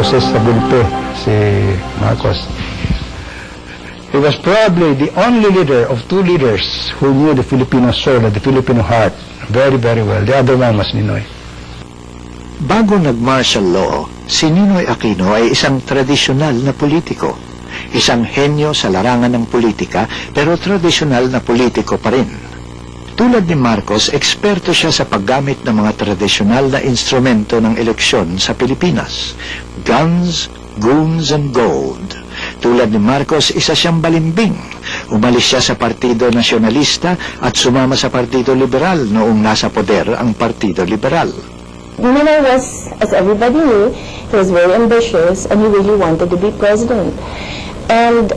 boses sa bulpe, si Marcos. He was probably the only leader of two leaders who knew the Filipino soul and the Filipino heart very, very well. The other one was Ninoy. Bago nag-martial law, si Ninoy Aquino ay isang tradisyonal na politiko. Isang henyo sa larangan ng politika, pero tradisyonal na politiko pa rin. Tulad ni Marcos, eksperto siya sa paggamit ng mga tradisyonal na instrumento ng eleksyon sa Pilipinas. Guns, goons, and gold. Tulad ni Marcos, isa siyang balimbing. Umalis siya sa Partido Nasyonalista at sumama sa Partido Liberal noong nasa poder ang Partido Liberal. Ninoy was, as everybody knew, he was very ambitious and he really wanted to be president. And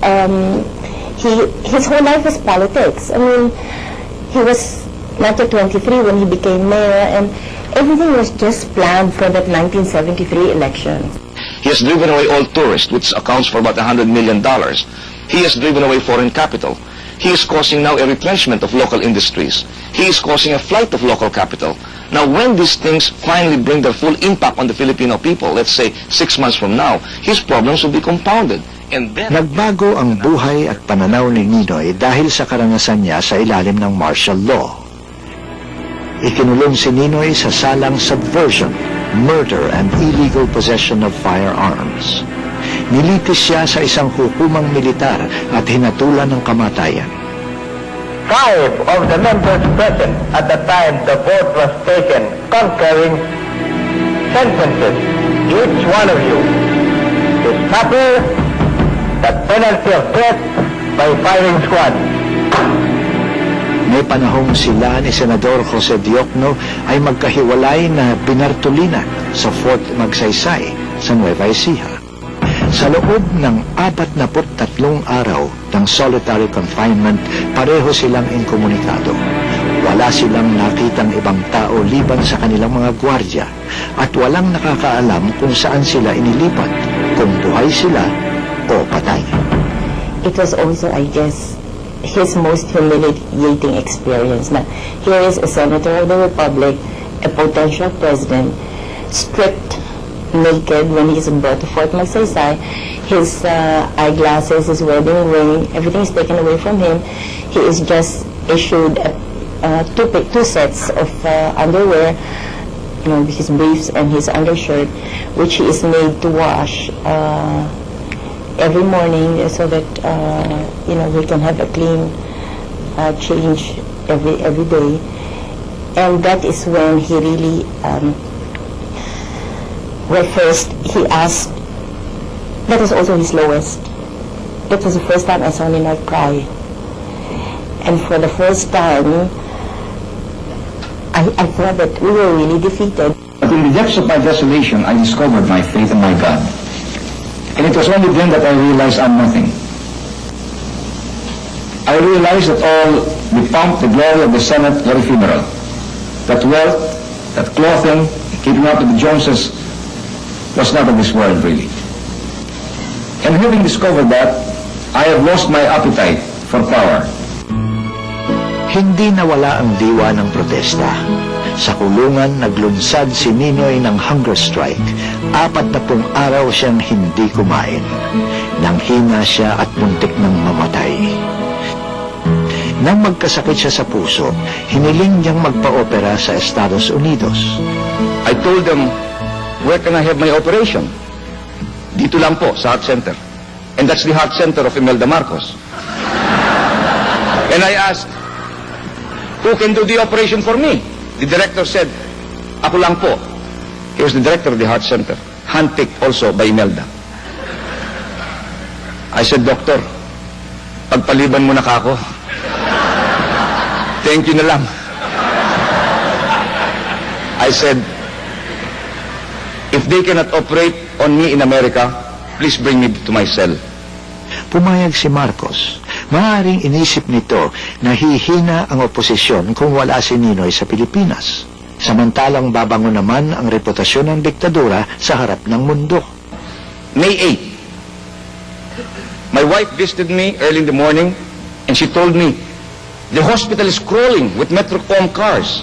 his whole life was politics. I mean, he was not yet 23 when he became mayor, and everything was just planned for that 1973 election. He has driven away all tourists, which accounts for about $100 million. He has driven away foreign capital. He is causing now a retrenchment of local industries. He is causing a flight of local capital. Now, when these things finally bring their full impact on the Filipino people, let's say 6 months from now, his problems will be compounded. And then, nagbago ang buhay at pananaw ni Ninoy dahil sa karanasan niya sa ilalim ng martial law. Ikinulong si Ninoy sa salang subversion, murder, and illegal possession of firearms. Nilitis siya sa isang hukumang militar at hinatulan ng kamatayan. 5 of the members present at the time the vote was taken, concurring sentences, each one of you, to suffer the penalty of death by firing squad. May panahong sila ni Senador Jose Diokno ay magkahiwalay na binartolina sa Fort Magsaysay sa Nueva Ecija. Sa loob ng 43 araw ng solitary confinement, pareho silang inkomunikado. Wala silang nakitang ibang tao liban sa kanilang mga gwardya at walang nakakaalam kung saan sila inilipat, kung buhay sila o patay. It was also, I guess, his most humiliating experience. Now, here is a senator of the Republic, a potential president, stripped naked when he's brought to Fort Magsaysay. His eyeglasses, his wedding ring, everything is taken away from him. He is just issued two sets of underwear, you know, his briefs and his undershirt, which he is made to wash every morning so that you know, we can have a clean change every day. And that is when he really well, first he asked, that was also his lowest. That was the first time I saw Ninoy cry. And for the first time, I thought that we were really defeated. But in the depths of my desolation, I discovered my faith in my God. And it was only then that I realized I'm nothing. I realized that all the pomp, the glory of the Senate were ephemeral. That wealth, that clothing, keeping up with the Joneses, was not of this world, really. And having discovered that, I have lost my appetite for power. Hindi nawala ang diwa ng protesta. Sa kulungan, naglunsad si Ninoy ng hunger strike. 40 araw siyang hindi kumain. Nanghina siya at muntik ng mamatay. Nang magkasakit siya sa puso, hiniling niyang magpa-opera sa Estados Unidos. I told them, where can I have my operation? Dito lang po, sa heart center. And that's the heart center of Imelda Marcos. And I asked, who can do the operation for me? The director said, ako lang po. He was the director of the heart center. Handpicked also by Imelda. I said, Doctor, pagpaliban mo na kako. Thank you na lang. I said, if they cannot operate on me in America, please bring me to my cell. Pumayag si Marcos. Maaaring inisip nito na hihina ang oposisyon kung wala si Ninoy sa Pilipinas. Samantalang babango naman ang reputasyon ng diktadura sa harap ng mundo. May 8. My wife visited me early in the morning and she told me, the hospital is crawling with Metrocom cars.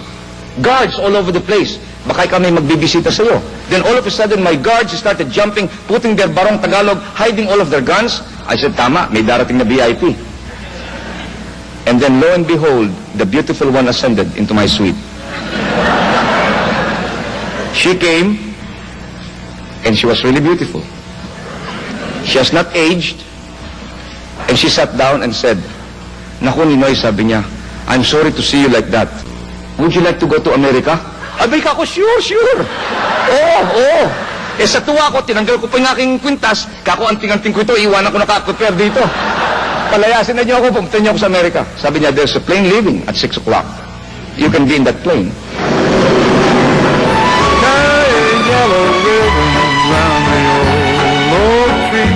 guards all over the place. Baka kami magbibisita sa iyo. Then all of a sudden, my guards started jumping, putting their barong Tagalog, hiding all of their guns. I said, tama, may darating na VIP. And then lo and behold, the beautiful one ascended into my suite. She came, and she was really beautiful. She has not aged, and she sat down and said, Naku, Ninoy, sabi niya, I'm sorry to see you like that. Would you like to go to America? Amerika ko, sure. Oo. Eh sa tuwa ko, tinanggal ko pa yung aking kwintas, kako anting-anting ko ito, iwanan ko naka-prepare dito. Palayasin na niyo ako, pumunta niyo ako sa Amerika. Sabi niya, there's a plane leaving at 6 o'clock. You can be in that plane. Tying yellow ribbons round the old oak tree.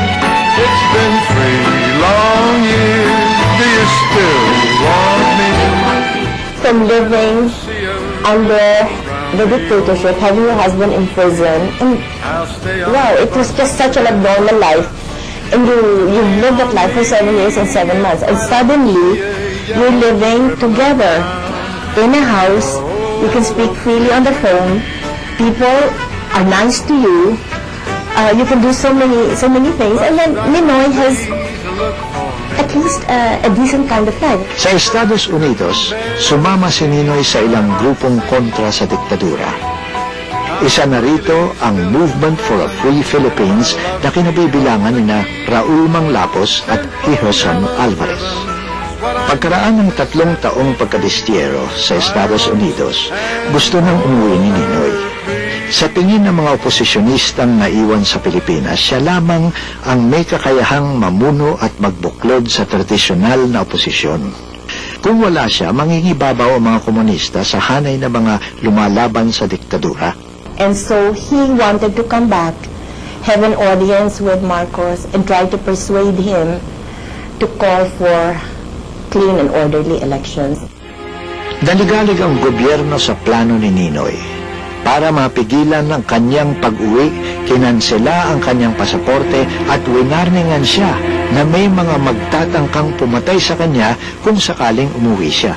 It's been 3 long years. Do you still want me? From living under the dictatorship, having your husband in prison, and wow, it was just such an abnormal life. And you've lived that life for 7 years and 7 months, and suddenly you're living together in a house. You can speak freely on the phone. People are nice to you. You can do so many things, and then Ninoy has at least a decent kind of life. Sa Estados Unidos, sumama si Ninoy sa ilang grupong kontra sa diktadura. Isa na rito ang Movement for a Free Philippines na kinabibilangan nina Raul Manglapos at Gerson Alvarez. Pagkaraan ng 3 taong pagkadistyero sa Estados Unidos, gusto nang umuwi ni Ninoy. Sa tingin ng mga oposisyonistang naiwan sa Pilipinas, siya lamang ang may kakayahang mamuno at magbuklod sa tradisyonal na oposisyon. Kung wala siya, mangingibabaw ang mga komunista sa hanay na mga lumalaban sa diktadura. And so he wanted to come back, have an audience with Marcos, and try to persuade him to call for clean and orderly elections. Naligalig ang gobyerno sa plano ni Ninoy. Para mapigilan ang kanyang pag-uwi, kinansela ang kanyang pasaporte at winarningan siya na may mga magtatangkang pumatay sa kanya kung sakaling umuwi siya.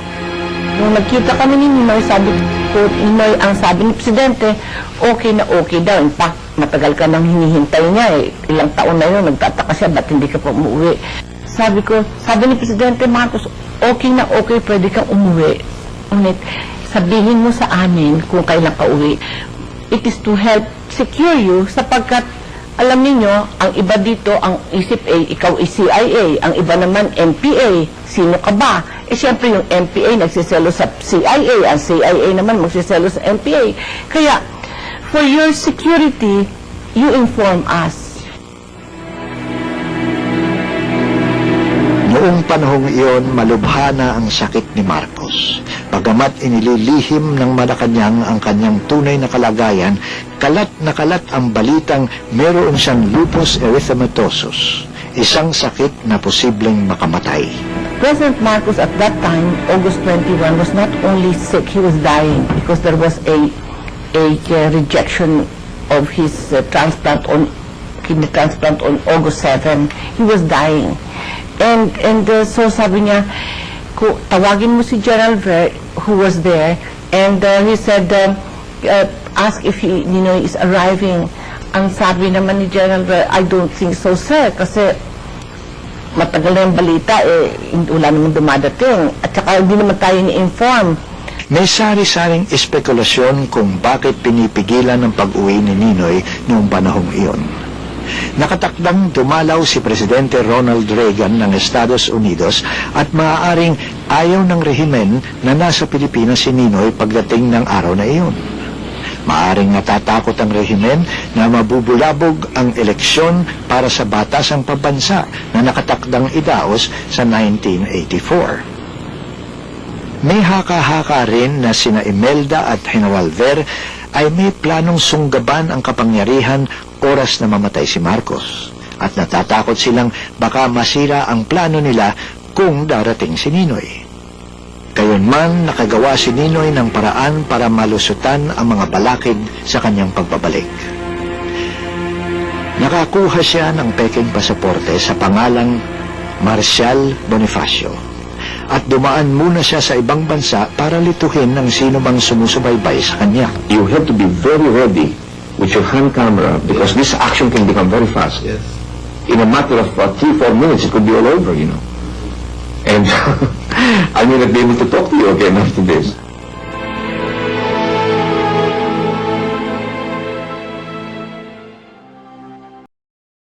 Nung nagkita kami ni Ninoy, sabi ko, Ninoy, ang sabi ni Presidente, okay na okay daw. In fact, matagal ka nang hinihintay niya eh. Ilang taon na yun, nagtataka siya, ba't hindi ka pa umuwi? Sabi ni Presidente Marcos, okay na okay, pwede kang umuwi. Ngunit, sabihin mo sa amin kung kailan ka uwi. It is to help secure you sapagkat alam niyo ang iba dito, ang isip A, ikaw is CIA, ang iba naman NPA. Sino ka ba? Eh siyempre yung NPA nagsiselo sa CIA, ang CIA naman magsiselo sa NPA. Kaya, for your security, you inform us. Noong panahong iyon, malubha na ang sakit ni Marcos. Bagamat inililihim ng Malacanang ang kanyang tunay na kalagayan, kalat na kalat ang balitang meron siyang lupus erythematosus, isang sakit na posibleng makamatay. President Marcos at that time, August 21, was not only sick, he was dying because there was a rejection of his kidney transplant on August 7. He was dying. And so sabi niya, tawagin mo si General Ver, who was there, and he said, ask if Ninoy is arriving. Ang sabi naman ni General Ver, I don't think so, sir, kasi matagal na yung balita, wala naman dumadating, at saka hindi naman tayo ni-inform. May sari-saring espekulasyon kung bakit pinipigilan ang pag-uwi ni Ninoy noong panahong iyon. Nakatakdang dumalaw si Presidente Ronald Reagan ng Estados Unidos at maaaring ayaw ng rehimen na nasa Pilipinas si Ninoy pagdating ng araw na iyon. Maaaring natatakot ang rehimen na mabubulabog ang eleksyon para sa batasang pambansa na nakatakdang idaos sa 1984. May haka-haka rin na sina Imelda at General Ver ay may planong sunggaban ang kapangyarihan oras na mamatay si Marcos. At natatakot silang baka masira ang plano nila kung darating si Ninoy. Gayunman, nakagawa si Ninoy ng paraan para malusutan ang mga balakid sa kanyang pagbabalik. Nakakuha siya ng peking pasaporte sa pangalang Marcial Bonifacio. at dumaan muna siya sa ibang bansa para lituhin ng sino mang sumusubaybay sa kanya. You have to be very ready with your hand camera because this action can become very fast. Yes. In a matter of 3-4 minutes, it could be all over, you know. And I may not be able to talk to you again after this.